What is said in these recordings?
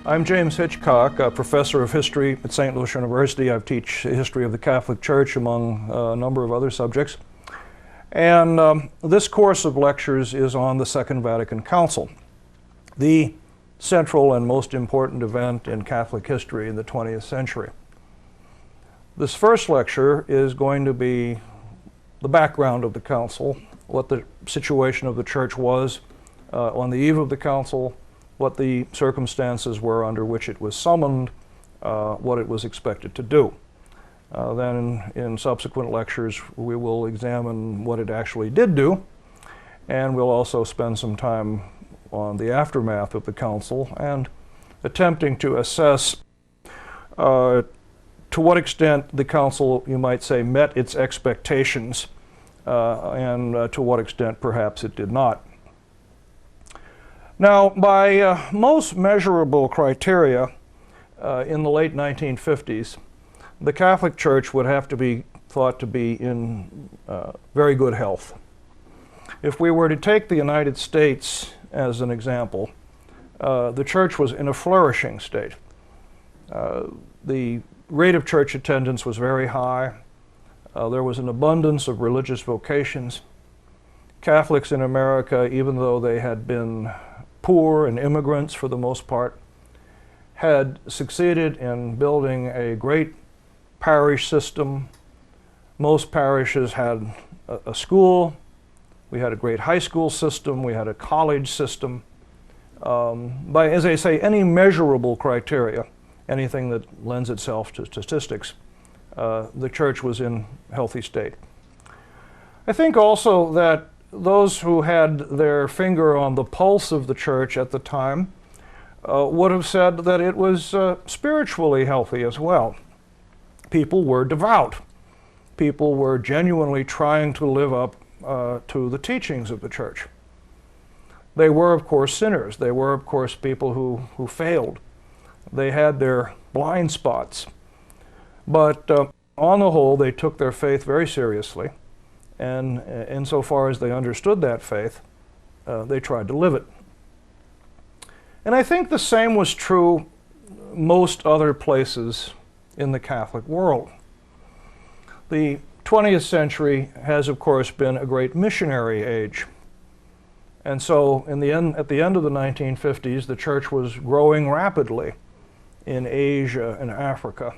I'm James Hitchcock, a professor of history at St. Louis University. I teach history of the Catholic Church among a number of other subjects. And this course of lectures is on the Second Vatican Council, the central and most important event in Catholic history in the 20th century. This first lecture is going to be the background of the council, what the situation of the church was on the eve of the council, what the circumstances were under which it was summoned, what it was expected to do. Then in subsequent lectures we will examine what it actually did do, and we'll also spend some time on the aftermath of the council and attempting to assess to what extent the council, you might say, met its expectations and to what extent perhaps it did not. Now, by most measurable criteria in the late 1950s, the Catholic Church would have to be thought to be in very good health. If we were to take the United States as an example, the church was in a flourishing state. The rate of church attendance was very high. There was an abundance of religious vocations. Catholics in America, even though they had been poor and immigrants for the most part, had succeeded in building a great parish system. Most parishes had a school. We had a great high school system. We had a college system. By, as I say, any measurable criteria, anything that lends itself to statistics, the church was in a healthy state. I think also that those who had their finger on the pulse of the church at the time would have said that it was spiritually healthy as well. People were devout. People were genuinely trying to live up to the teachings of the church. They were, of course, sinners. They were, of course, people who failed. They had their blind spots. But on the whole, they took their faith very seriously. And insofar as they understood that faith, they tried to live it. And I think the same was true most other places in the Catholic world. The 20th century has, of course, been a great missionary age. And so at the end of the 1950s, the church was growing rapidly in Asia and Africa.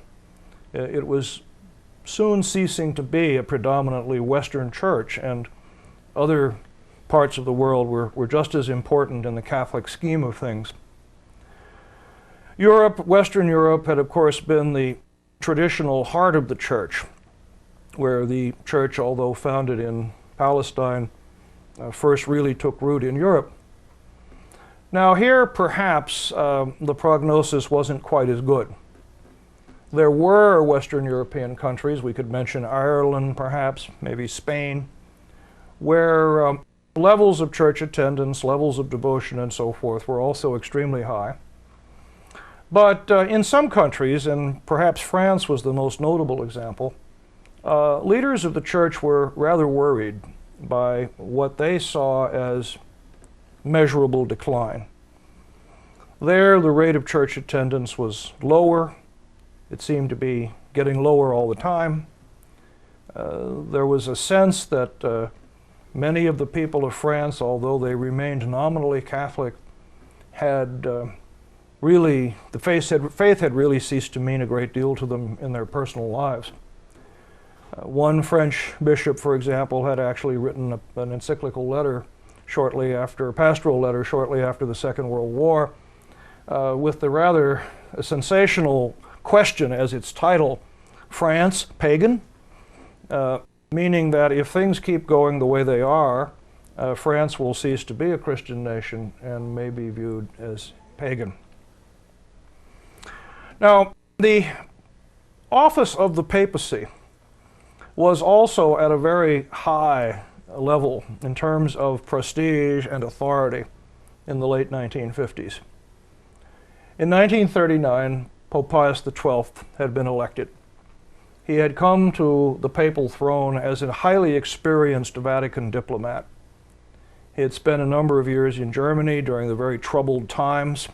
It was soon ceasing to be a predominantly Western church, and other parts of the world were just as important in the Catholic scheme of things. Europe, Western Europe, had of course been the traditional heart of the church, where the church, although founded in Palestine, first really took root in Europe. Now here, perhaps, the prognosis wasn't quite as good. There were Western European countries, we could mention Ireland perhaps, maybe Spain, where levels of church attendance, levels of devotion and so forth were also extremely high. But in some countries, and perhaps France was the most notable example, leaders of the church were rather worried by what they saw as measurable decline. There, the rate of church attendance was lower. It seemed to be getting lower all the time. There was a sense that many of the people of France, although they remained nominally Catholic, had really, the faith had really ceased to mean a great deal to them in their personal lives. One French bishop, for example, had actually written an encyclical letter shortly after, a pastoral letter shortly after the Second World War, with the rather sensational question as its title, France, pagan? Meaning that if things keep going the way they are, France will cease to be a Christian nation and may be viewed as pagan. Now, the office of the papacy was also at a very high level in terms of prestige and authority in the late 1950s. In 1939, Pope Pius XII had been elected. He had come to the papal throne as a highly experienced Vatican diplomat. He had spent a number of years in Germany during the very troubled times.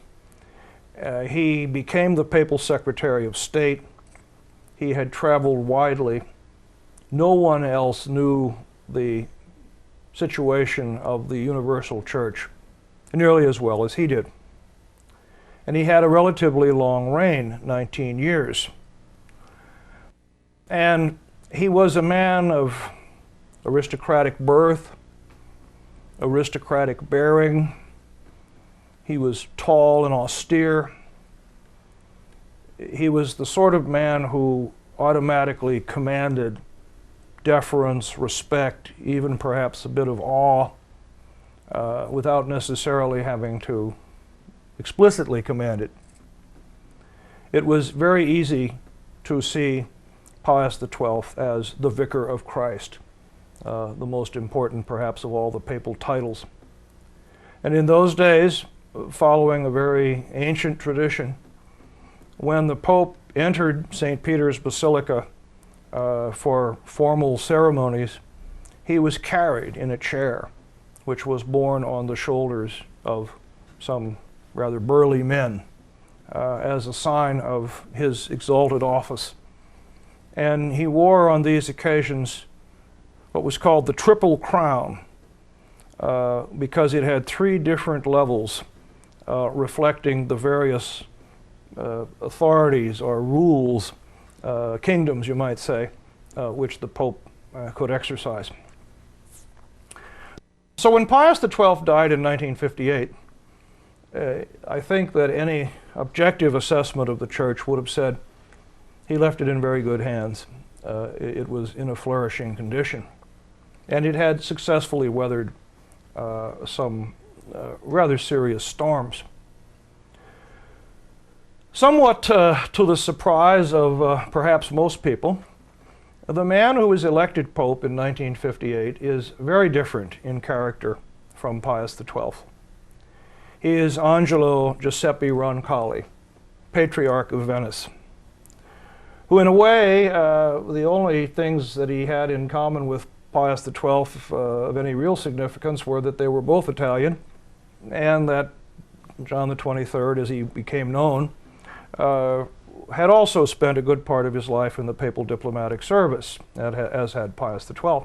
He became the papal Secretary of State. He had traveled widely. No one else knew the situation of the universal church nearly as well as he did. And he had a relatively long reign, 19 years. And he was a man of aristocratic birth, aristocratic bearing. He was tall and austere. He was the sort of man who automatically commanded deference, respect, even perhaps a bit of awe, without necessarily having to explicitly command it. It was very easy to see Pius XII as the Vicar of Christ, the most important perhaps of all the papal titles. And in those days, following a very ancient tradition, when the Pope entered St. Peter's Basilica for formal ceremonies, he was carried in a chair, which was borne on the shoulders of some rather burly men as a sign of his exalted office. And he wore on these occasions what was called the triple crown, because it had three different levels reflecting the various authorities or rules, kingdoms you might say, which the Pope could exercise. So when Pius XII died in 1958, I think that any objective assessment of the Church would have said he left it in very good hands. It was in a flourishing condition. And it had successfully weathered some rather serious storms. Somewhat to the surprise of perhaps most people, the man who was elected Pope in 1958 is very different in character from Pius XII. He is Angelo Giuseppe Roncalli, Patriarch of Venice, who in a way, the only things that he had in common with Pius XII of any real significance were that they were both Italian, and that John XXIII, as he became known, had also spent a good part of his life in the papal diplomatic service, as had Pius XII.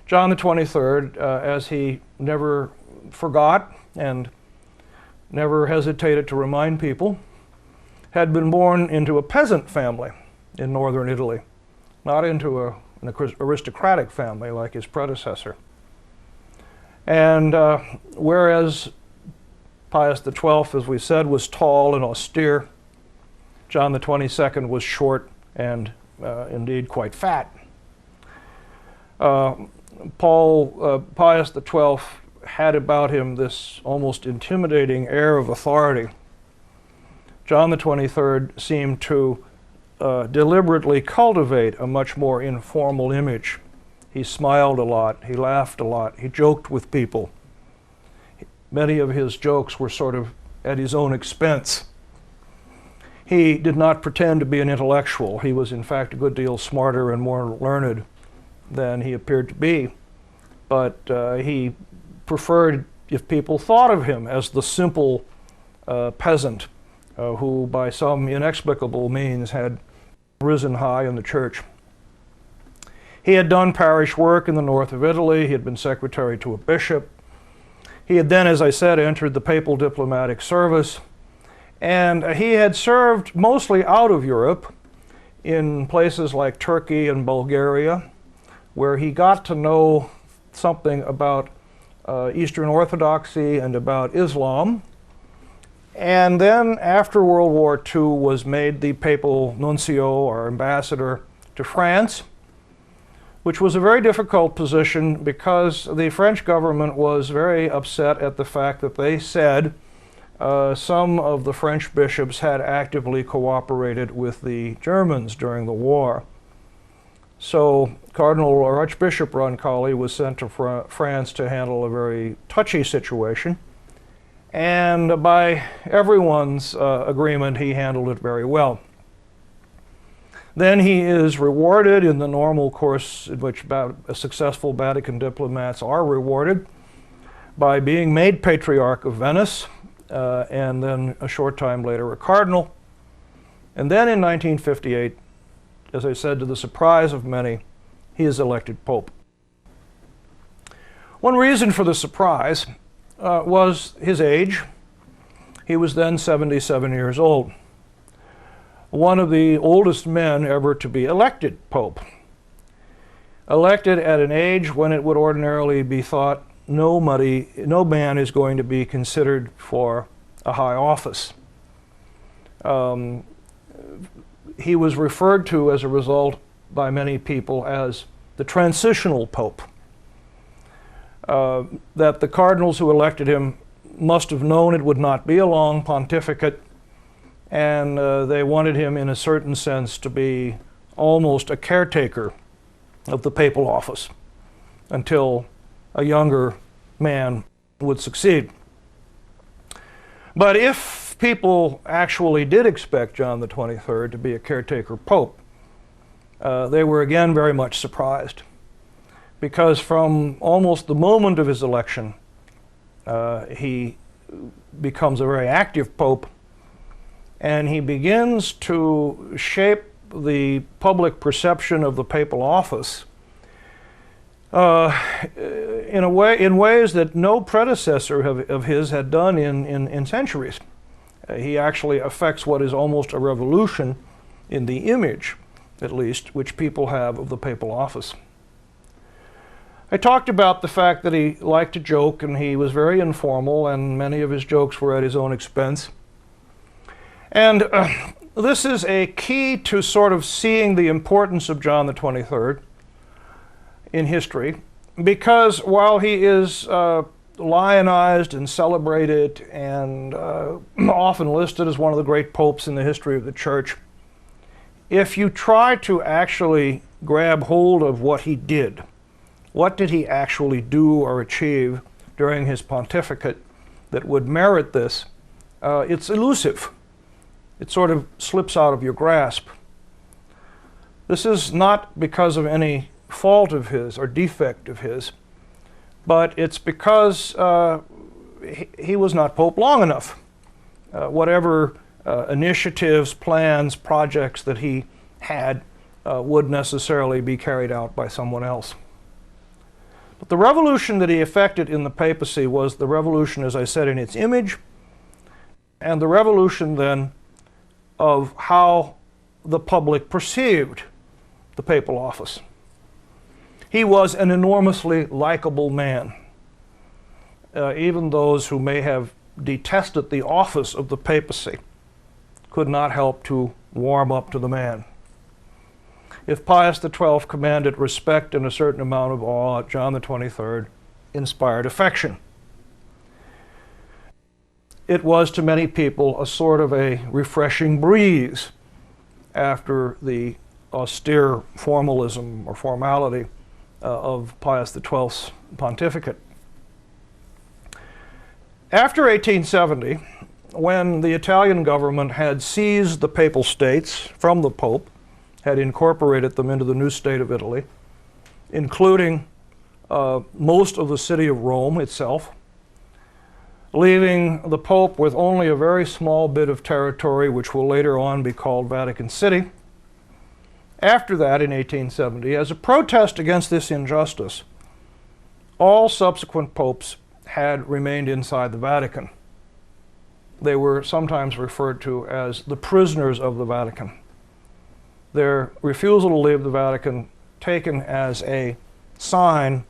John XXIII, as he never forgot and never hesitated to remind people, had been born into a peasant family in northern Italy, not into an aristocratic family like his predecessor. And whereas Pius XII, as we said, was tall and austere, John XXII was short and indeed quite fat. Pius XII had about him this almost intimidating air of authority. John XXIII seemed to deliberately cultivate a much more informal image. He smiled a lot, he laughed a lot, he joked with people. Many of his jokes were sort of at his own expense. He did not pretend to be an intellectual. He was in fact a good deal smarter and more learned than he appeared to be. But he preferred if people thought of him as the simple peasant who by some inexplicable means had risen high in the church. He had done parish work in the north of Italy. He had been secretary to a bishop. He had then, as I said, entered the papal diplomatic service, and he had served mostly out of Europe in places like Turkey and Bulgaria, where he got to know something about Eastern Orthodoxy and about Islam. And then after World War II was made the papal nuncio or ambassador to France, which was a very difficult position because the French government was very upset at the fact that they said some of the French bishops had actively cooperated with the Germans during the war. So Cardinal or Archbishop Roncalli was sent to France to handle a very touchy situation. And by everyone's agreement, he handled it very well. Then he is rewarded in the normal course in which successful Vatican diplomats are rewarded by being made Patriarch of Venice and then a short time later a cardinal. And then in 1958, as I said, to the surprise of many, he is elected Pope. One reason for the surprise was his age. He was then 77 years old. One of the oldest men ever to be elected Pope. Elected at an age when it would ordinarily be thought no man is going to be considered for a high office. He was referred to as a result by many people as the transitional Pope. That the cardinals who elected him must have known it would not be a long pontificate, and they wanted him in a certain sense to be almost a caretaker of the papal office until a younger man would succeed. But if people actually did expect John XXIII to be a caretaker pope, they were again very much surprised, because from almost the moment of his election, he becomes a very active pope, and he begins to shape the public perception of the papal office in ways that no predecessor of his had done in centuries. He actually affects what is almost a revolution in the image, at least, which people have of the papal office. I talked about the fact that he liked to joke, and he was very informal, and many of his jokes were at his own expense. And this is a key to sort of seeing the importance of John XXIII in history, because while he is lionized and celebrated and often listed as one of the great popes in the history of the Church, if you try to actually grab hold of what he did, what did he actually do or achieve during his pontificate that would merit this, it's elusive. It sort of slips out of your grasp. This is not because of any fault of his or defect of his, but it's because he was not Pope long enough. Whatever initiatives, plans, projects that he had would necessarily be carried out by someone else. But the revolution that he effected in the papacy was the revolution, as I said, in its image, and the revolution then of how the public perceived the papal office. He was an enormously likable man. Even those who may have detested the office of the papacy could not help to warm up to the man. If Pius XII commanded respect and a certain amount of awe, John XXIII inspired affection. It was to many people a sort of a refreshing breeze after the austere formalism or formality of Pius XII's pontificate. After 1870, when the Italian government had seized the papal states from the Pope, had incorporated them into the new state of Italy, including most of the city of Rome itself, leaving the Pope with only a very small bit of territory, which will later on be called Vatican City. After that, in 1870, as a protest against this injustice, all subsequent popes had remained inside the Vatican. They were sometimes referred to as the prisoners of the Vatican. Their refusal to leave the Vatican taken as a sign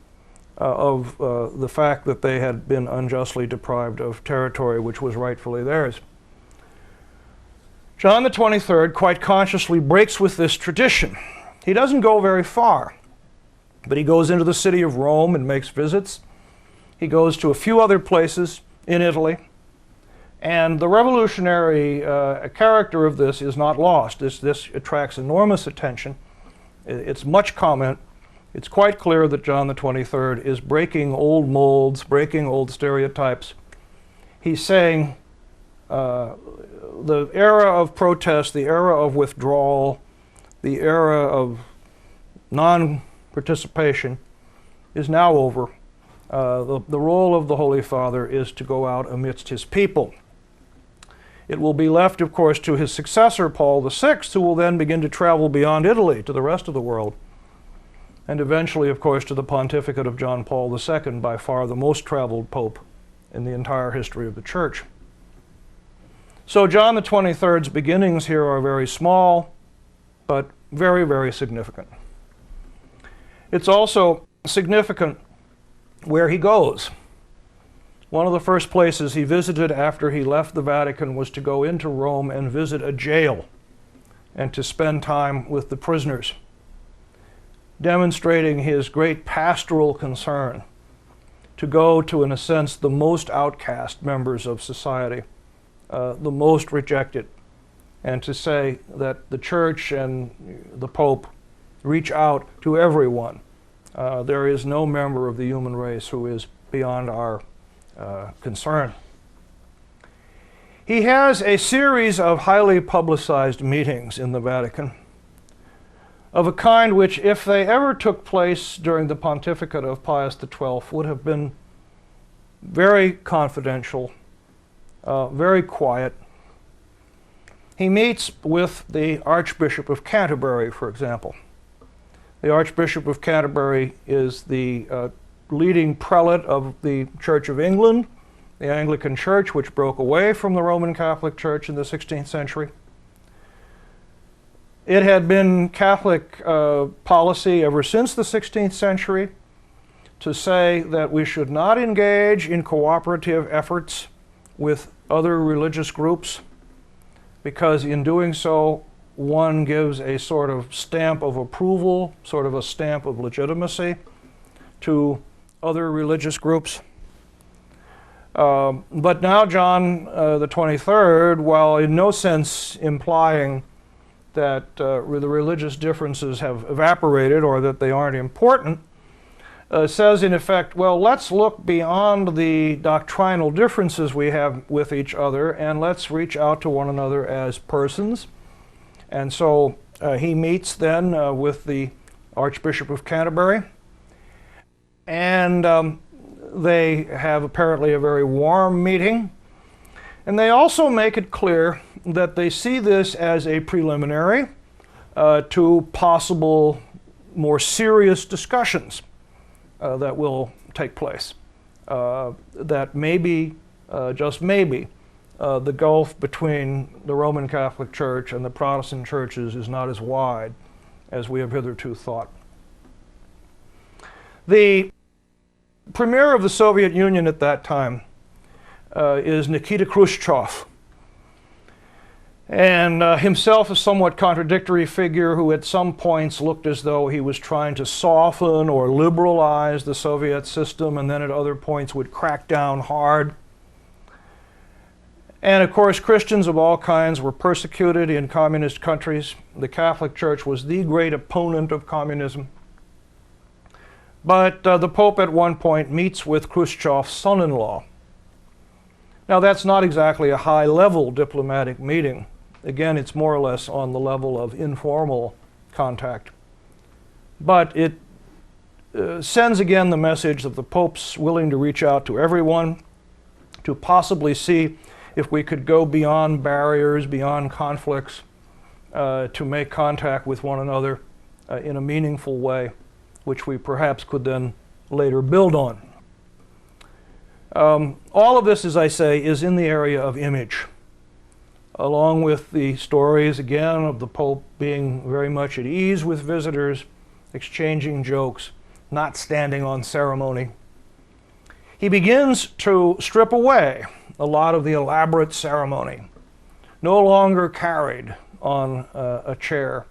of the fact that they had been unjustly deprived of territory which was rightfully theirs. John XXIII quite consciously breaks with this tradition. He doesn't go very far, but he goes into the city of Rome and makes visits. He goes to a few other places in Italy, and the revolutionary character of this is not lost. This attracts enormous attention. It's much comment. It's quite clear that John XXIII is breaking old molds, breaking old stereotypes. He's saying the era of protest, the era of withdrawal, the era of non-participation is now over. The role of the Holy Father is to go out amidst his people It will be left, of course, to his successor, Paul VI, who will then begin to travel beyond Italy to the rest of the world. And eventually, of course, to the pontificate of John Paul II, by far the most traveled pope in the entire history of the Church. So John the 23rd's beginnings here are very small, but very, very significant. It's also significant where he goes. One of the first places he visited after he left the Vatican was to go into Rome and visit a jail and to spend time with the prisoners, demonstrating his great pastoral concern to go to, in a sense, the most outcast members of society, the most rejected, and to say that the Church and the Pope reach out to everyone. There is no member of the human race who is beyond our concern. He has a series of highly publicized meetings in the Vatican of a kind which, if they ever took place during the pontificate of Pius XII, would have been very confidential, very quiet. He meets with the Archbishop of Canterbury, for example. The Archbishop of Canterbury is the leading prelate of the Church of England, the Anglican Church, which broke away from the Roman Catholic Church in the 16th century. It had been Catholic policy ever since the 16th century to say that we should not engage in cooperative efforts with other religious groups, because in doing so, one gives a sort of stamp of approval, sort of a stamp of legitimacy to other religious groups. But now John the 23rd, while in no sense implying that the religious differences have evaporated or that they aren't important, says in effect, well, let's look beyond the doctrinal differences we have with each other and let's reach out to one another as persons. And so he meets then with the Archbishop of Canterbury, and they have apparently a very warm meeting. And they also make it clear that they see this as a preliminary to possible more serious discussions that will take place. That maybe, just maybe, the gulf between the Roman Catholic Church and the Protestant churches is not as wide as we have hitherto thought. The premier of the Soviet Union at that time is Nikita Khrushchev, and himself a somewhat contradictory figure who at some points looked as though he was trying to soften or liberalize the Soviet system, and then at other points would crack down hard. And of course, Christians of all kinds were persecuted in communist countries. The Catholic Church was the great opponent of communism. But the Pope at one point meets with Khrushchev's son-in-law. Now, that's not exactly a high-level diplomatic meeting. Again, it's more or less on the level of informal contact. But it sends again the message that the Pope's willing to reach out to everyone, to possibly see if we could go beyond barriers, beyond conflicts, to make contact with one another in a meaningful way, which we perhaps could then later build on. All of this, as I say, is in the area of image, along with the stories, again, of the Pope being very much at ease with visitors, exchanging jokes, not standing on ceremony. He begins to strip away a lot of the elaborate ceremony, no longer carried on a chair.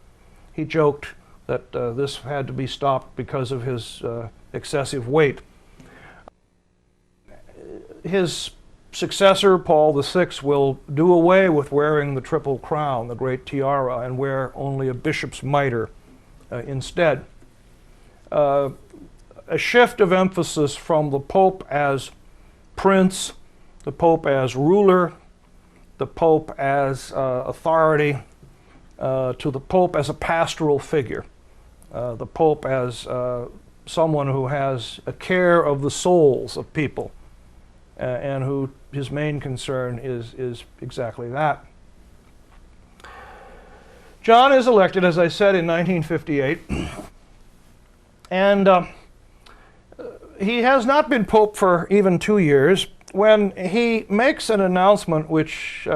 He joked that this had to be stopped because of his excessive weight. His successor, Paul VI, will do away with wearing the triple crown, the great tiara, and wear only a bishop's mitre instead. A shift of emphasis from the Pope as prince, the Pope as ruler, the Pope as authority, to the Pope as a pastoral figure, the Pope as someone who has a care of the souls of people, and who his main concern is exactly that. John is elected, as I said, in 1958, and he has not been Pope for even 2 years when he makes an announcement which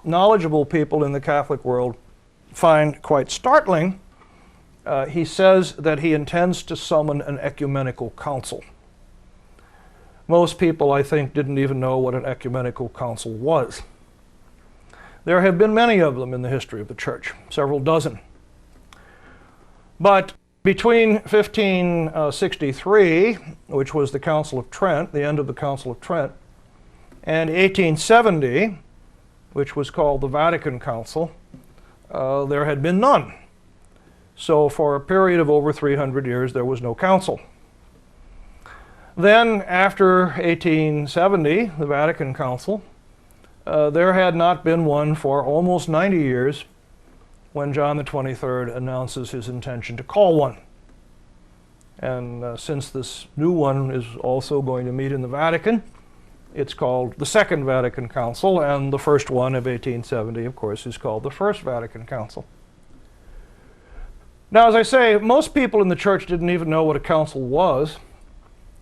knowledgeable people in the Catholic world find quite startling. He says that he intends to summon an ecumenical council. Most people, I think, didn't even know what an ecumenical council was. There have been many of them in the history of the Church, several dozen. But between 1563, which was the Council of Trent, the end of the Council of Trent, and 1870, which was called the Vatican Council, there had been none. So for a period of over 300 years, there was no council. Then, after 1870, the Vatican Council, there had not been one for almost 90 years when John XXIII announces his intention to call one. And since this new one is also going to meet in the Vatican, it's called the Second Vatican Council, and the first one of 1870, of course, is called the First Vatican Council. Now, as I say, most people in the Church didn't even know what a council was,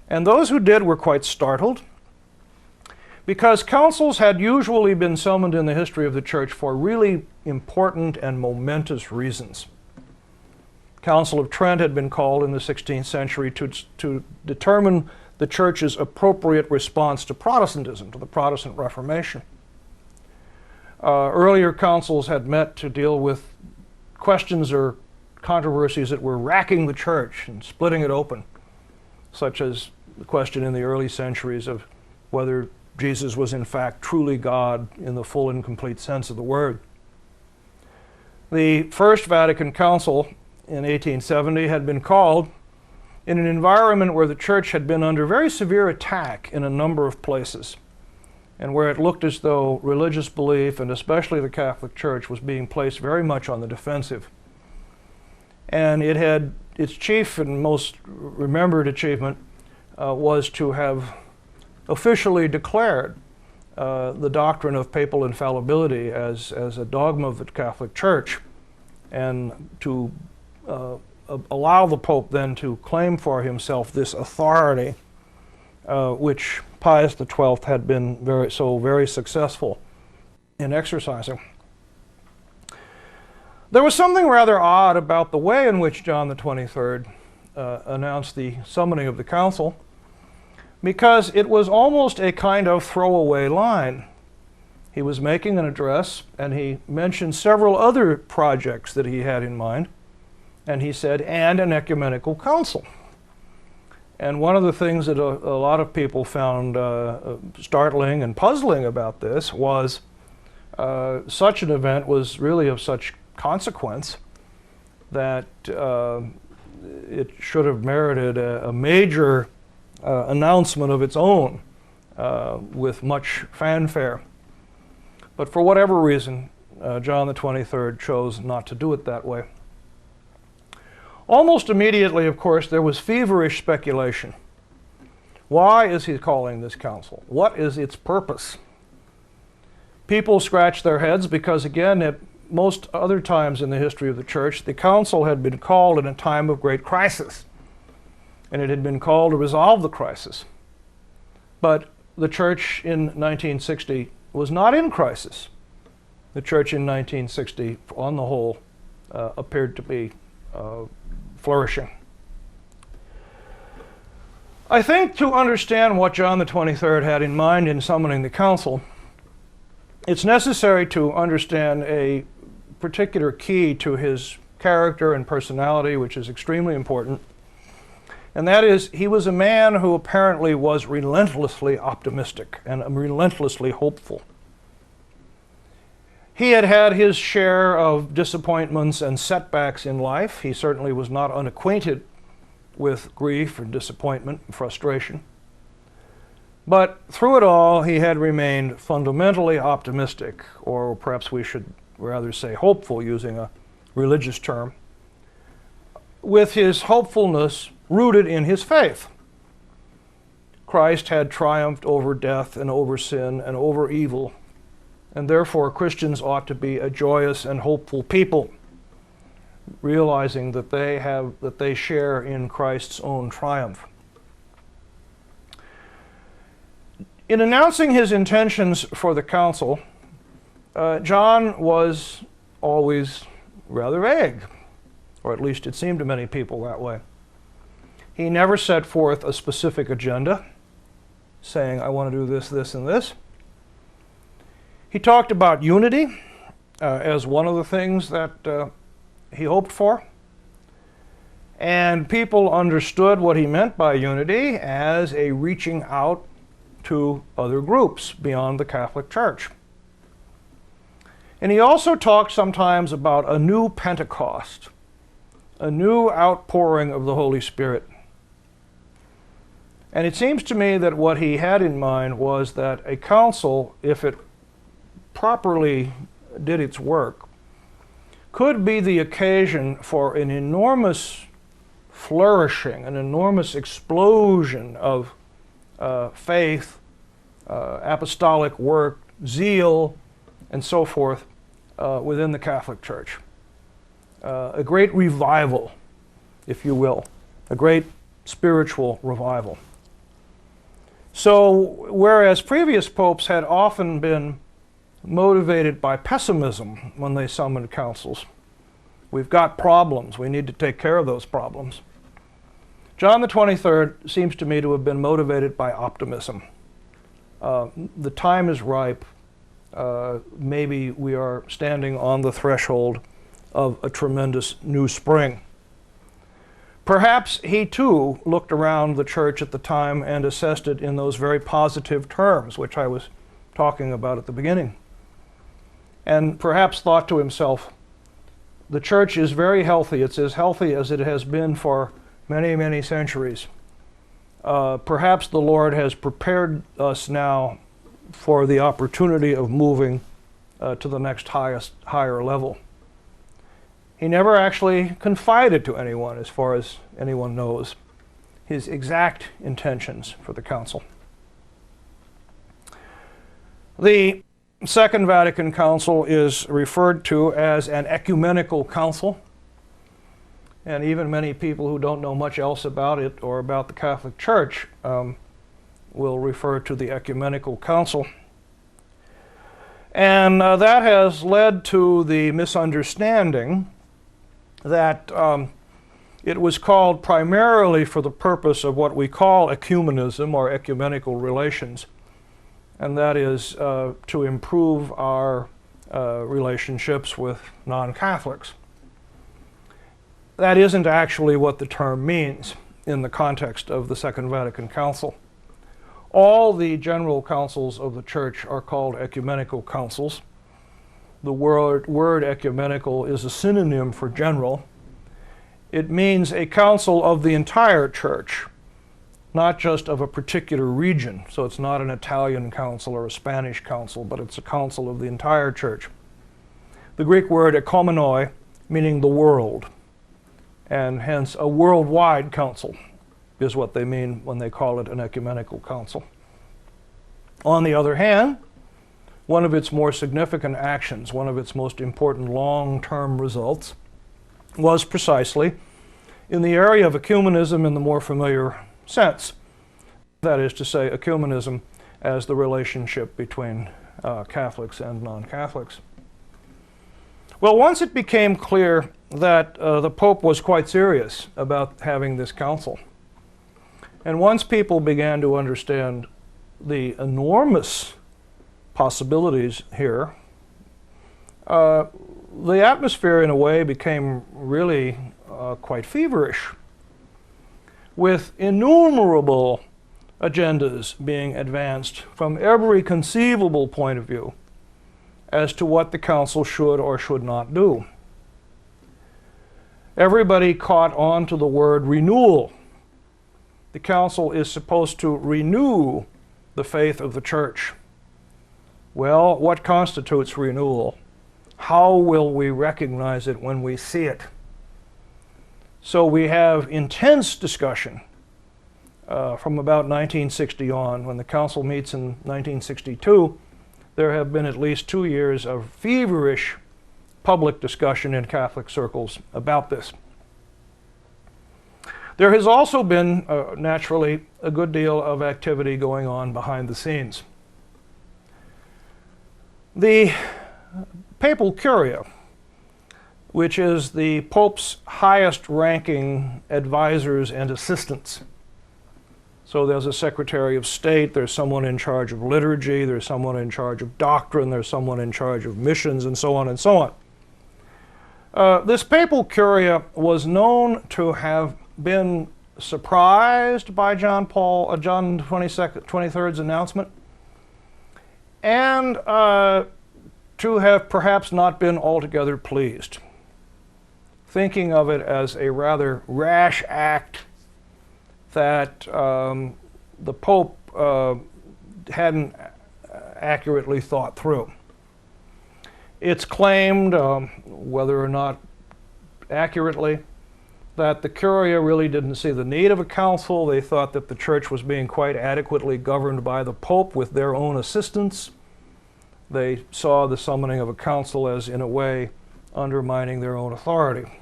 and those who did were quite startled, because councils had usually been summoned in the history of the Church for really important and momentous reasons. Council of Trent had been called in the 16th century to determine the Church's appropriate response to Protestantism, to the Protestant Reformation. Earlier councils had met to deal with questions or controversies that were racking the Church and splitting it open, such as the question in the early centuries of whether Jesus was in fact truly God in the full and complete sense of the word. The First Vatican Council in 1870 had been called in an environment where the Church had been under very severe attack in a number of places, and where it looked as though religious belief, and especially the Catholic Church, was being placed very much on the defensive. And it had its chief and most remembered achievement was to have officially declared the doctrine of papal infallibility as a dogma of the Catholic Church, and to allow the Pope then to claim for himself this authority, which Pius XII had been very successful in exercising. There was something rather odd about the way in which John XXIII announced the summoning of the council, because it was almost a kind of throwaway line. He was making an address, and he mentioned several other projects that he had in mind, and he said, and an ecumenical council. And one of the things that a lot of people found startling and puzzling about this was such an event was really of such consequence that it should have merited a major announcement of its own with much fanfare. But for whatever reason, John XXIII chose not to do it that way. Almost immediately, of course, there was feverish speculation. Why is he calling this council? What is its purpose? People scratched their heads because, again, at most other times in the history of the Church, the council had been called in a time of great crisis, and it had been called to resolve the crisis. But the Church in 1960 was not in crisis. The Church in 1960, on the whole, appeared to be flourishing. I think to understand what John XXIII had in mind in summoning the council, it's necessary to understand a particular key to his character and personality, which is extremely important. And that is, he was a man who apparently was relentlessly optimistic and relentlessly hopeful. He had had his share of disappointments and setbacks in life. He certainly was not unacquainted with grief and disappointment and frustration. But through it all, he had remained fundamentally optimistic, or perhaps we should rather say hopeful, using a religious term, with his hopefulness rooted in his faith. Christ had triumphed over death and over sin and over evil, and therefore Christians ought to be a joyous and hopeful people, realizing that they share in Christ's own triumph. In announcing his intentions for the council, John was always rather vague, or at least it seemed to many people that way. He never set forth a specific agenda, saying, I want to do this, this, and this. He talked about unity as one of the things that he hoped for. And people understood what he meant by unity as a reaching out to other groups beyond the Catholic Church. And he also talked sometimes about a new Pentecost, a new outpouring of the Holy Spirit. And it seems to me that what he had in mind was that a council, if it properly did its work, could be the occasion for an enormous flourishing, an enormous explosion of faith, apostolic work, zeal, and so forth within the Catholic Church. A great revival, if you will, a great spiritual revival. So, whereas previous popes had often been motivated by pessimism when they summoned councils, we've got problems, we need to take care of those problems. John XXIII seems to me to have been motivated by optimism. The time is ripe. Maybe we are standing on the threshold of a tremendous new spring. Perhaps he too looked around the church at the time and assessed it in those very positive terms, which I was talking about at the beginning. And perhaps thought to himself, the church is very healthy. It's as healthy as it has been for many, many centuries. Perhaps the Lord has prepared us now for the opportunity of moving to the next higher level. He never actually confided to anyone, as far as anyone knows, his exact intentions for the council. The Second Vatican Council is referred to as an ecumenical council. And even many people who don't know much else about it or about the Catholic Church will refer to the Ecumenical Council. And that has led to the misunderstanding that it was called primarily for the purpose of what we call ecumenism or ecumenical relations, and that is to improve our relationships with non-Catholics. That isn't actually what the term means in the context of the Second Vatican Council. All the general councils of the Church are called ecumenical councils. The word ecumenical is a synonym for general. It means a council of the entire Church, not just of a particular region. So it's not an Italian council or a Spanish council, but it's a council of the entire Church. The Greek word ekumenoi, meaning the world, and hence a worldwide council is what they mean when they call it an ecumenical council. On the other hand, one of its more significant actions, one of its most important long-term results, was precisely in the area of ecumenism in the more familiar sense. That is to say, ecumenism as the relationship between Catholics and non-Catholics. Well, once it became clear that the Pope was quite serious about having this council, and once people began to understand the enormous possibilities here, the atmosphere in a way became really quite feverish, with innumerable agendas being advanced from every conceivable point of view as to what the council should or should not do. Everybody caught on to the word renewal. The council is supposed to renew the faith of the Church. Well, what constitutes renewal? How will we recognize it when we see it? So we have intense discussion from about 1960 on. When the council meets in 1962, there have been at least 2 years of feverish public discussion in Catholic circles about this. There has also been, naturally, a good deal of activity going on behind the scenes. The papal curia, which is the Pope's highest-ranking advisors and assistants. So there's a Secretary of State, there's someone in charge of liturgy, there's someone in charge of doctrine, there's someone in charge of missions, and so on and so on. This papal curia was known to have been surprised by John XXIII's announcement, and to have perhaps not been altogether pleased, thinking of it as a rather rash act that the Pope hadn't accurately thought through. It's claimed, whether or not accurately, that the curia really didn't see the need of a council. They thought that the church was being quite adequately governed by the Pope with their own assistants. They saw the summoning of a council as, in a way, undermining their own authority.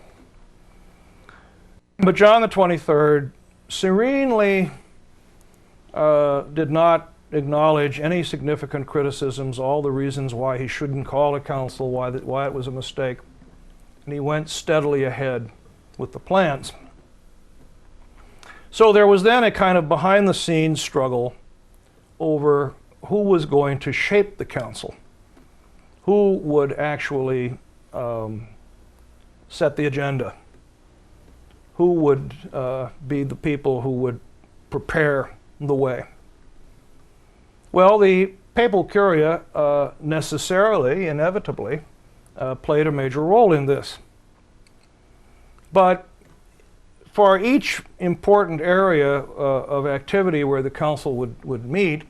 But John XXIII serenely did not acknowledge any significant criticisms, all the reasons why he shouldn't call a council, why it was a mistake, and he went steadily ahead with the plans. So there was then a kind of behind-the-scenes struggle over who was going to shape the council, who would actually set the agenda, who would be the people who would prepare the way. Well, the papal curia necessarily, inevitably, played a major role in this. But for each important area of activity where the council would meet,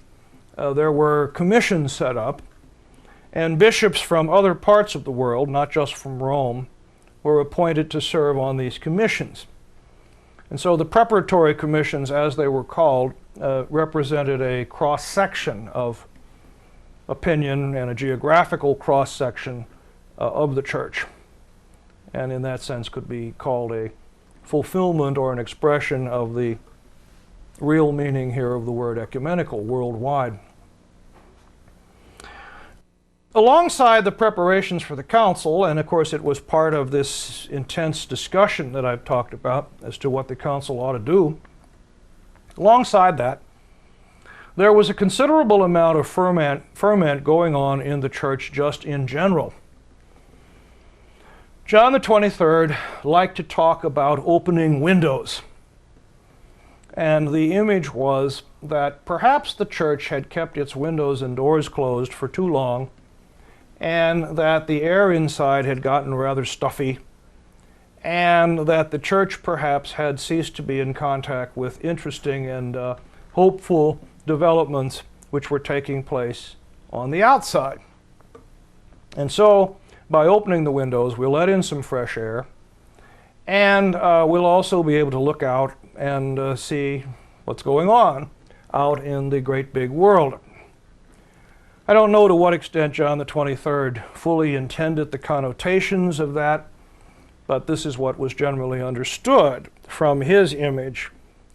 there were commissions set up, and bishops from other parts of the world, not just from Rome, were appointed to serve on these commissions. And so the preparatory commissions, as they were called, represented a cross-section of opinion and a geographical cross-section of the church, and in that sense could be called a fulfillment or an expression of the real meaning here of the word ecumenical, worldwide. Alongside the preparations for the council, and of course it was part of this intense discussion that I've talked about as to what the council ought to do, alongside that, there was a considerable amount of ferment going on in the church just in general. John XXIII liked to talk about opening windows, and the image was that perhaps the church had kept its windows and doors closed for too long, and that the air inside had gotten rather stuffy, and that the church perhaps had ceased to be in contact with interesting and hopeful developments which were taking place on the outside. And so, by opening the windows, we'll let in some fresh air, and we'll also be able to look out and see what's going on out in the great big world. I don't know to what extent John XXIII fully intended the connotations of that, but this is what was generally understood from his image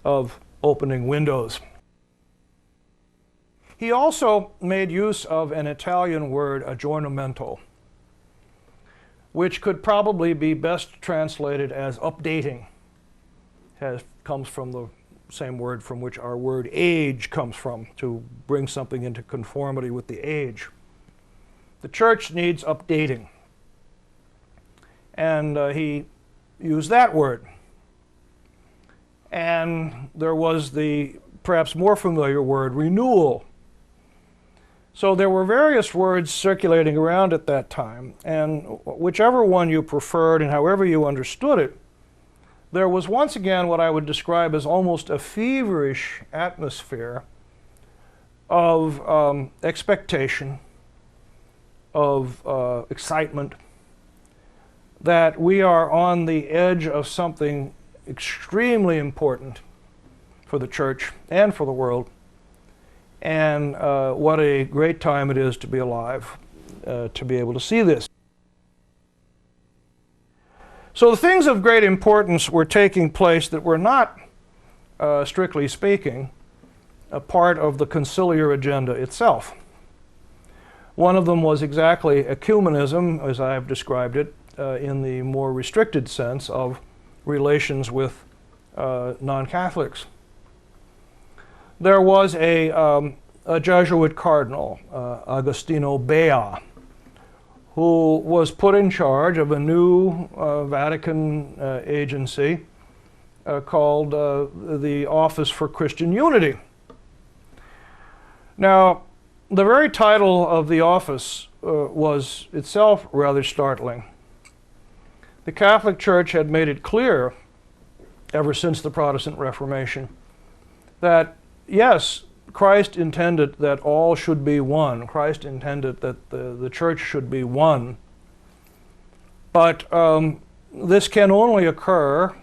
of opening windows. He also made use of an Italian word, adjournamento, which could probably be best translated as updating. It comes from the same word from which our word age comes from, to bring something into conformity with the age. The church needs updating. And he used that word. And there was the perhaps more familiar word, renewal. So there were various words circulating around at that time, and whichever one you preferred and however you understood it, there was once again what I would describe as almost a feverish atmosphere of expectation, of excitement, that we are on the edge of something extremely important for the church and for the world. And what a great time it is to be alive, to be able to see this. So the things of great importance were taking place that were not, strictly speaking, a part of the conciliar agenda itself. One of them was exactly ecumenism, as I have described it, in the more restricted sense of relations with non-Catholics. There was a Jesuit cardinal, Agostino Bea, who was put in charge of a new Vatican agency called the Office for Christian Unity. Now, the very title of the office was itself rather startling. The Catholic Church had made it clear, ever since the Protestant Reformation, that yes, Christ intended that all should be one. Christ intended that the church should be one. But this can only occur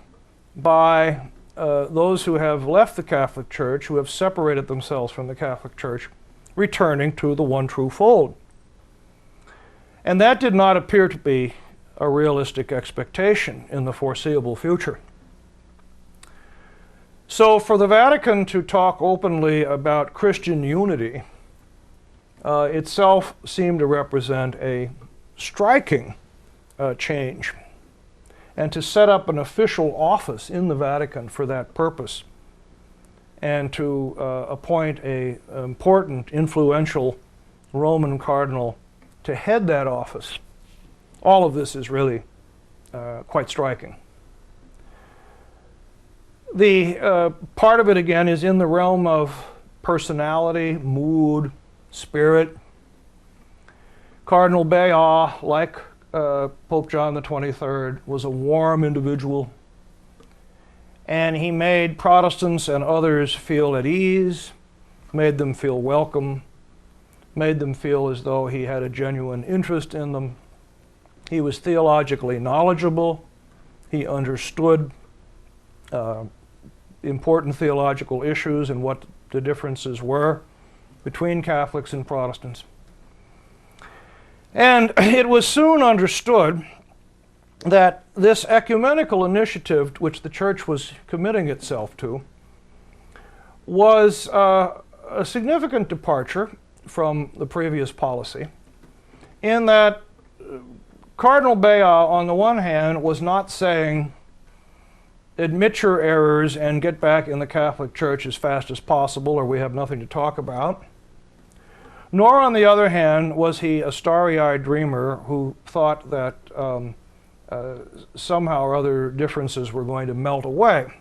by those who have left the Catholic Church, who have separated themselves from the Catholic Church, returning to the one true fold. And that did not appear to be a realistic expectation in the foreseeable future. So for the Vatican to talk openly about Christian unity itself seemed to represent a striking change, and to set up an official office in the Vatican for that purpose, and to appoint an important, influential Roman cardinal to head that office. All of this is really quite striking. The part of it, again, is in the realm of personality, mood, spirit. Cardinal Bea, like Pope John XXIII, was a warm individual, and he made Protestants and others feel at ease, made them feel welcome, made them feel as though he had a genuine interest in them. He was theologically knowledgeable. He understood important theological issues and what the differences were between Catholics and Protestants. And it was soon understood that this ecumenical initiative, which the Church was committing itself to, was a significant departure from the previous policy, in that Cardinal Bea, on the one hand, was not saying, admit your errors and get back in the Catholic Church as fast as possible, or we have nothing to talk about. Nor, on the other hand, was he a starry-eyed dreamer who thought that somehow or other differences were going to melt away.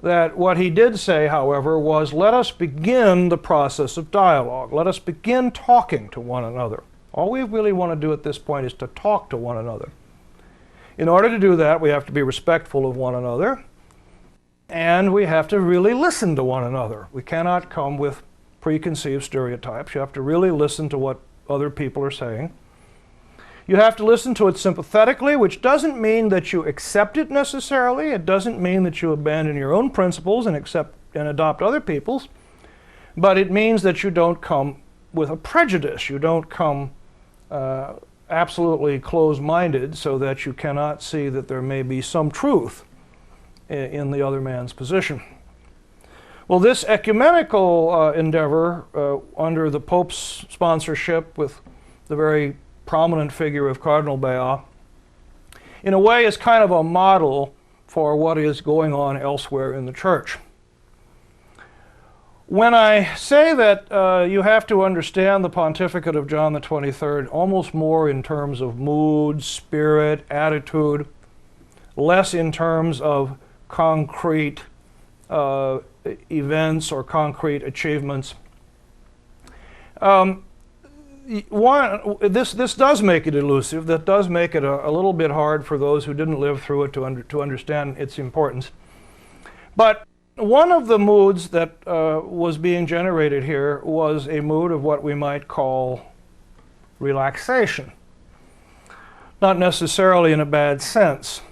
That what he did say, however, was, let us begin the process of dialogue. Let us begin talking to one another. All we really want to do at this point is to talk to one another. In order to do that, we have to be respectful of one another, and we have to really listen to one another. We cannot come with preconceived stereotypes. You have to really listen to what other people are saying. You have to listen to it sympathetically, which doesn't mean that you accept it necessarily. It doesn't mean that you abandon your own principles and accept and adopt other people's, but it means that you don't come with a prejudice. You don't come absolutely closed-minded so that you cannot see that there may be some truth in the other man's position. Well, this ecumenical endeavor under the Pope's sponsorship, with the very prominent figure of Cardinal Bea, in a way is kind of a model for what is going on elsewhere in the Church. When I say that you have to understand the pontificate of John XXIII almost more in terms of mood, spirit, attitude, less in terms of concrete events or concrete achievements, this does make it elusive. That does make it a little bit hard for those who didn't live through it to understand its importance. But one of the moods that was being generated here was a mood of what we might call relaxation. Not necessarily in a bad sense.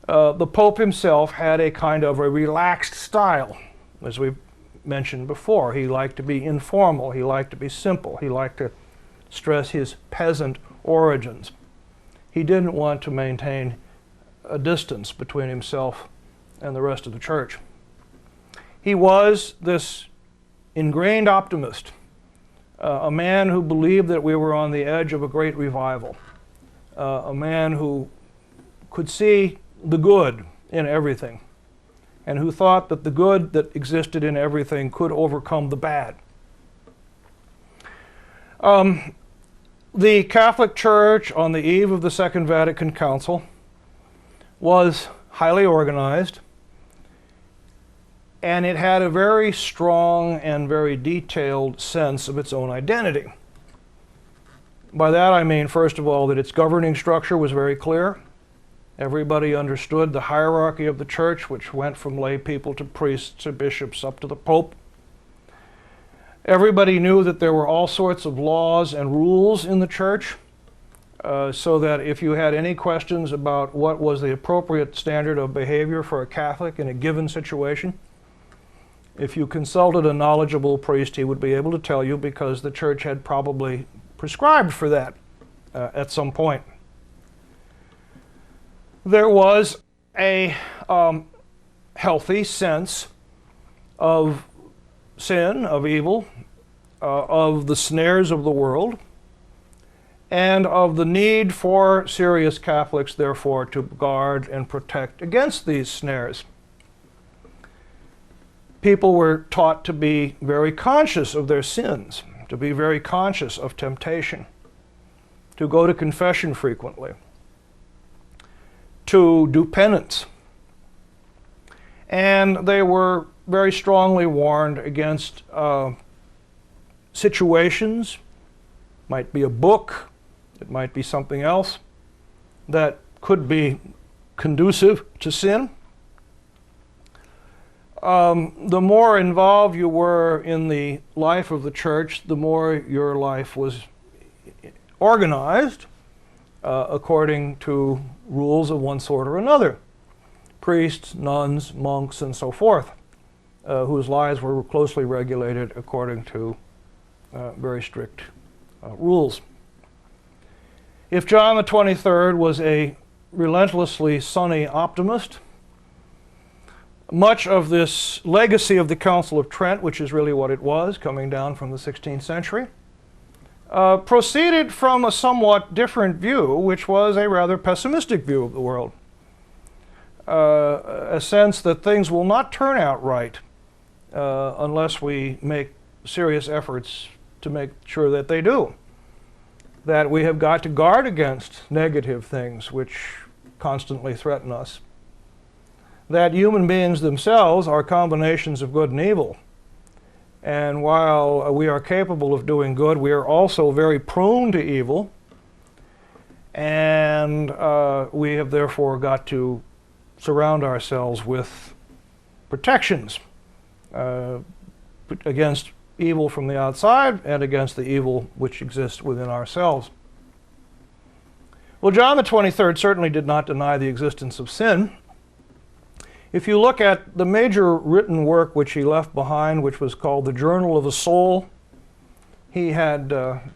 The Pope himself had a kind of a relaxed style, as we've mentioned before. He liked to be informal, he liked to be simple, he liked to stress his peasant origins. He didn't want to maintain a distance between himself and the rest of the church. He was this ingrained optimist, a man who believed that we were on the edge of a great revival, a man who could see the good in everything, and who thought that the good that existed in everything could overcome the bad. The Catholic Church on the eve of the Second Vatican Council was highly organized, and it had a very strong and very detailed sense of its own identity. By that I mean, first of all, that its governing structure was very clear. Everybody understood the hierarchy of the church, which went from lay people to priests to bishops up to the Pope. Everybody knew that there were all sorts of laws and rules in the church, so that if you had any questions about what was the appropriate standard of behavior for a Catholic in a given situation, if you consulted a knowledgeable priest, he would be able to tell you, because the church had probably prescribed for that at some point. There was a healthy sense of sin, of evil, of the snares of the world, and of the need for serious Catholics, therefore, to guard and protect against these snares. People were taught to be very conscious of their sins, to be very conscious of temptation, to go to confession frequently, to do penance. And they were very strongly warned against situations, might be a book, it might be something else, that could be conducive to sin. The more involved you were in the life of the church, the more your life was organized according to rules of one sort or another. Priests, nuns, monks, and so forth, whose lives were closely regulated according to very strict rules. If John XXIII was a relentlessly sunny optimist, much of this legacy of the Council of Trent, which is really what it was, coming down from the 16th century, proceeded from a somewhat different view, which was a rather pessimistic view of the world. A sense that things will not turn out right unless we make serious efforts to make sure that they do. That we have got to guard against negative things which constantly threaten us. That human beings themselves are combinations of good and evil. And while we are capable of doing good, we are also very prone to evil. And we have therefore got to surround ourselves with protections against evil from the outside and against the evil which exists within ourselves. Well, John XXIII certainly did not deny the existence of sin. If you look at the major written work which he left behind, which was called the Journal of the Soul, he had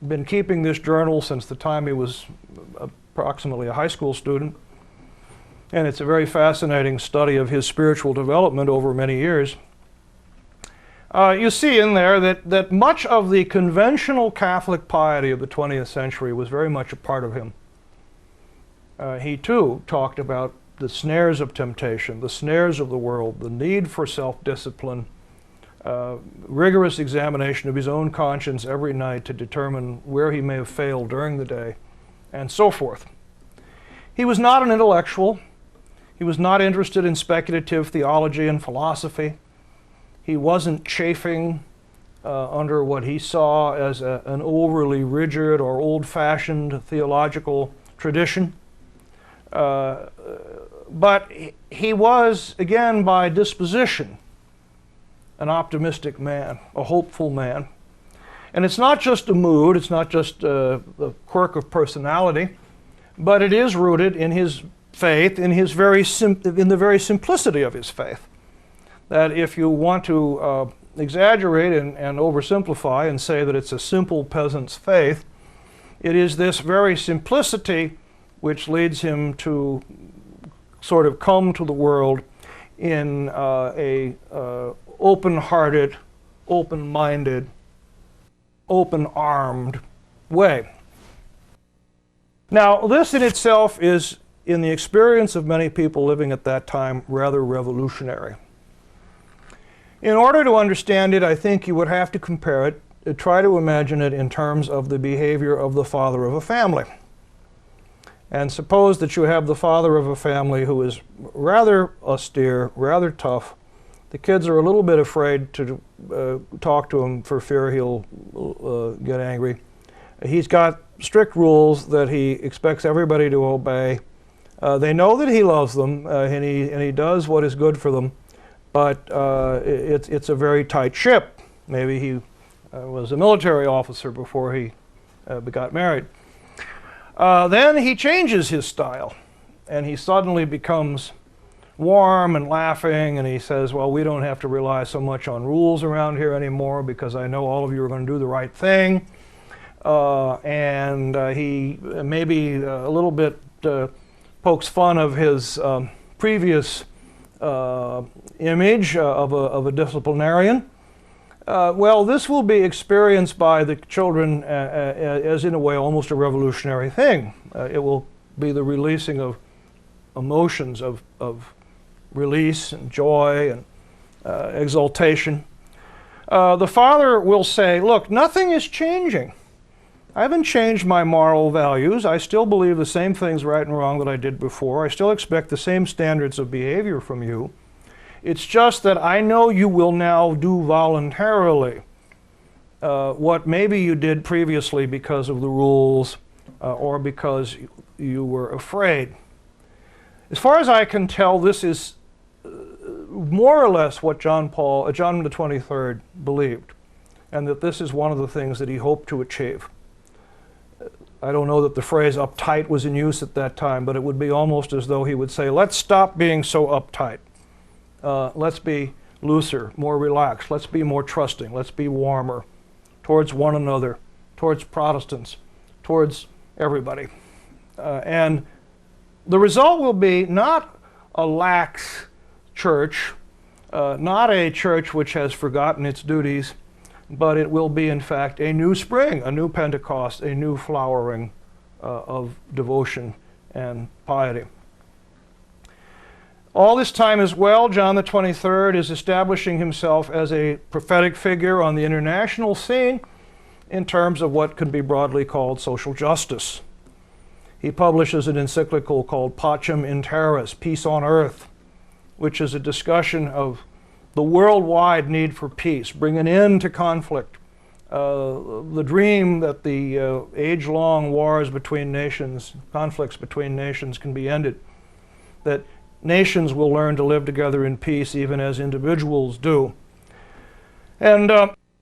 been keeping this journal since the time he was approximately a high school student. And it's a very fascinating study of his spiritual development over many years. You see in there that much of the conventional Catholic piety of the 20th century was very much a part of him. He too talked about the snares of temptation, the snares of the world, the need for self-discipline, rigorous examination of his own conscience every night to determine where he may have failed during the day, and so forth. He was not an intellectual. He was not interested in speculative theology and philosophy. He wasn't chafing under what he saw as an overly rigid or old-fashioned theological tradition. But he was, again, by disposition, an optimistic man, a hopeful man. And it's not just a mood, it's not just a quirk of personality, but it is rooted in his faith in the very simplicity of his faith. That if you want to exaggerate and oversimplify and say that it's a simple peasant's faith, it is this very simplicity which leads him to sort of come to the world in a open-hearted, open-minded, open-armed way. Now, this in itself is, in the experience of many people living at that time, rather revolutionary. In order to understand it, I think you would have to compare it, try to imagine it in terms of the behavior of the father of a family. And suppose that you have the father of a family who is rather austere, rather tough. The kids are a little bit afraid to talk to him for fear he'll get angry. He's got strict rules that he expects everybody to obey. They know that he loves them, and he does what is good for them, but it's a very tight ship. Maybe he was a military officer before he got married. Then he changes his style, and he suddenly becomes warm and laughing, and he says, well, we don't have to rely so much on rules around here anymore because I know all of you are going to do the right thing. He maybe a little bit pokes fun of his previous image of a disciplinarian. Well, this will be experienced by the children as, in a way, almost a revolutionary thing. It will be the releasing of emotions of release and joy and exaltation. The father will say, look, nothing is changing. I haven't changed my moral values. I still believe the same things right and wrong that I did before. I still expect the same standards of behavior from you. It's just that I know you will now do voluntarily what maybe you did previously because of the rules or because you were afraid. As far as I can tell, this is more or less what John XXIII believed, and that this is one of the things that he hoped to achieve. I don't know that the phrase uptight was in use at that time, but it would be almost as though he would say, let's stop being so uptight. Let's be looser, more relaxed. Let's be more trusting. Let's be warmer towards one another, towards Protestants, towards everybody. And the result will be not a lax church, not a church which has forgotten its duties, but it will be, in fact, a new spring, a new Pentecost, a new flowering of devotion and piety. All this time as well, John XXIII is establishing himself as a prophetic figure on the international scene in terms of what can be broadly called social justice. He publishes an encyclical called Pacem in Terris, Peace on Earth, which is a discussion of the worldwide need for peace, bring an end to conflict, the dream that the age-long wars between nations, conflicts between nations can be ended, that nations will learn to live together in peace even as individuals do. And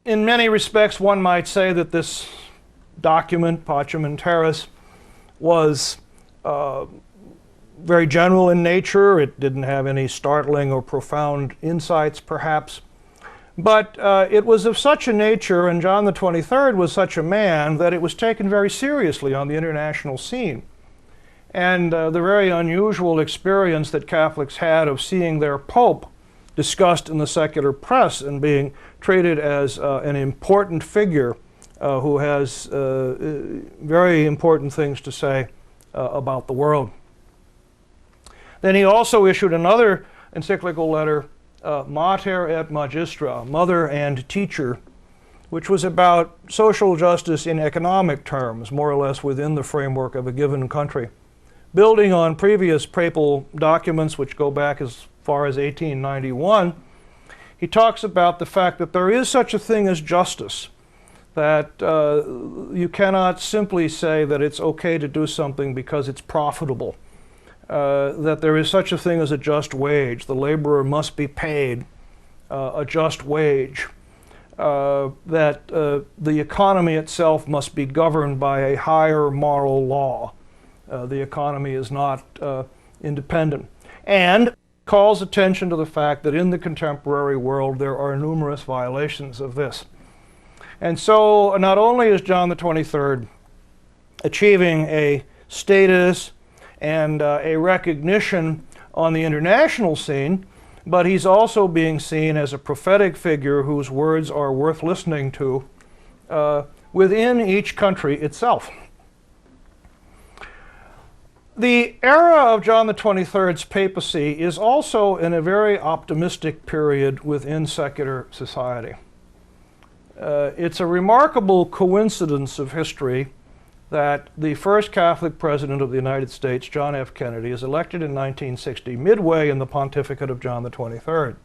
in many respects, one might say that this document, Pacem in Terris, was very general in nature. It didn't have any startling or profound insights, perhaps. But it was of such a nature, and John XXIII was such a man, that it was taken very seriously on the international scene. And the very unusual experience that Catholics had of seeing their Pope discussed in the secular press and being treated as an important figure who has very important things to say about the world. Then he also issued another encyclical letter, Mater et Magistra, Mother and Teacher, which was about social justice in economic terms, more or less within the framework of a given country. Building on previous papal documents, which go back as far as 1891, he talks about the fact that there is such a thing as justice, that you cannot simply say that it's okay to do something because it's profitable, that there is such a thing as a just wage. The laborer must be paid a just wage, that the economy itself must be governed by a higher moral law. The economy is not independent, and calls attention to the fact that in the contemporary world there are numerous violations of this. And so not only is John the 23rd achieving a status and a recognition on the international scene, but he's also being seen as a prophetic figure whose words are worth listening to within each country itself. The era of John the 23rd's papacy is also in a very optimistic period within secular society. It's a remarkable coincidence of history that the first Catholic president of the United States, John F. Kennedy, is elected in 1960, midway in the pontificate of John the 23rd.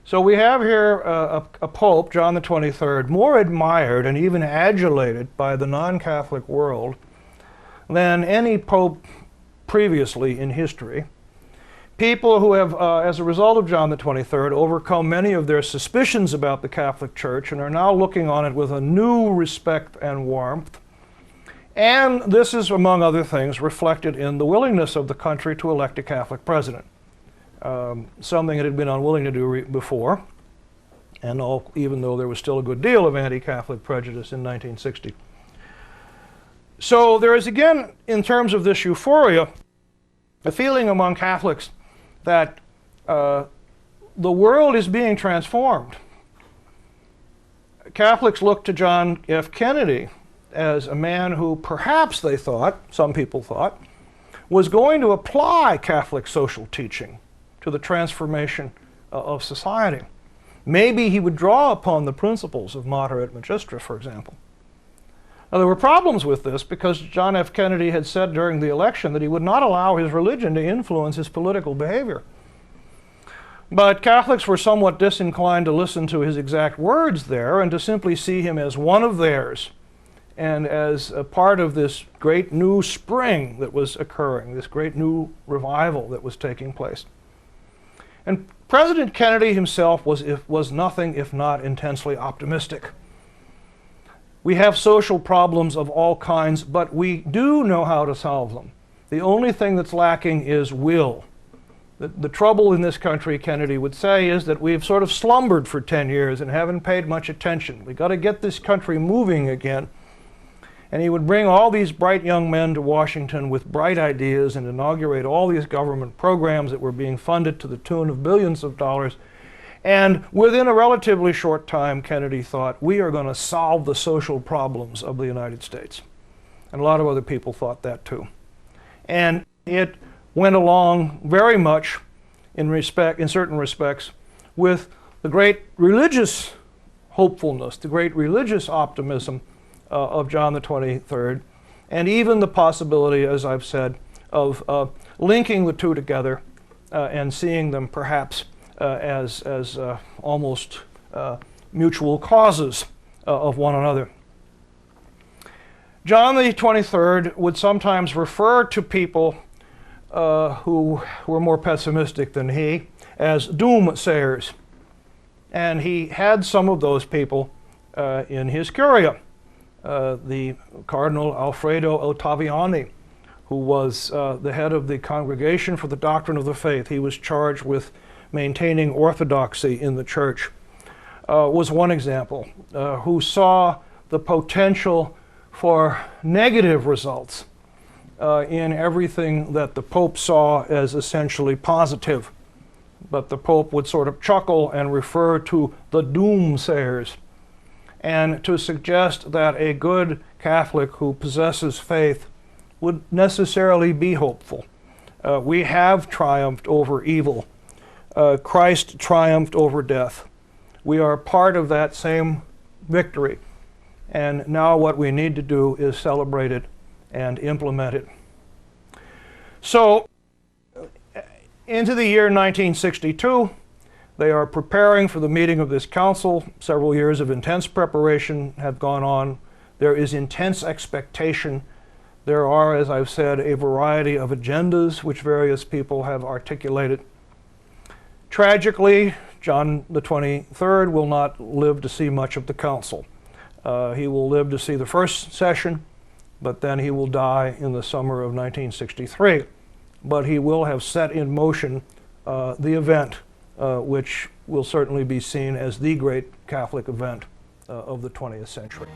So we have here a Pope, John the 23rd, more admired and even adulated by the non-Catholic world than any pope previously in history. People who have, as a result of John the 23rd, overcome many of their suspicions about the Catholic Church and are now looking on it with a new respect and warmth. And this is, among other things, reflected in the willingness of the country to elect a Catholic president, something it had been unwilling to do before, and even though there was still a good deal of anti-Catholic prejudice in 1960. So there is, again, in terms of this euphoria, a feeling among Catholics that the world is being transformed. Catholics look to John F. Kennedy as a man who perhaps they thought, some people thought, was going to apply Catholic social teaching to the transformation of society. Maybe he would draw upon the principles of Mater et Magistra, for example. Now, there were problems with this because John F. Kennedy had said during the election that he would not allow his religion to influence his political behavior. But Catholics were somewhat disinclined to listen to his exact words there and to simply see him as one of theirs and as a part of this great new spring that was occurring, this great new revival that was taking place. And President Kennedy himself was nothing if not intensely optimistic. We have social problems of all kinds, but we do know how to solve them. The only thing that's lacking is will. The trouble in this country, Kennedy would say, is that we've sort of slumbered for 10 years and haven't paid much attention. We've got to get this country moving again. And he would bring all these bright young men to Washington with bright ideas and inaugurate all these government programs that were being funded to the tune of billions of dollars. And within a relatively short time, Kennedy thought, we are going to solve the social problems of the United States. And a lot of other people thought that too. And it went along very much in certain respects with the great religious hopefulness, the great religious optimism of John the 23rd, and even the possibility, as I've said, of linking the two together and seeing them perhaps as almost mutual causes of one another. John the 23rd would sometimes refer to people who were more pessimistic than he as doomsayers, and he had some of those people in his curia. The Cardinal Alfredo Otaviani, who was the head of the Congregation for the Doctrine of the Faith. He was charged with maintaining orthodoxy in the church, was one example, who saw the potential for negative results in everything that the Pope saw as essentially positive. But the Pope would sort of chuckle and refer to the doomsayers, and to suggest that a good Catholic who possesses faith would necessarily be hopeful. We have triumphed over evil. Christ triumphed over death. We are part of that same victory. And now what we need to do is celebrate it and implement it. So, into the year 1962, they are preparing for the meeting of this council. Several years of intense preparation have gone on. There is intense expectation. There are, as I've said, a variety of agendas which various people have articulated. Tragically, John the 23rd will not live to see much of the council. He will live to see the first session, but then he will die in the summer of 1963. but he will have set in motion the event which will certainly be seen as the great Catholic event of the 20th century.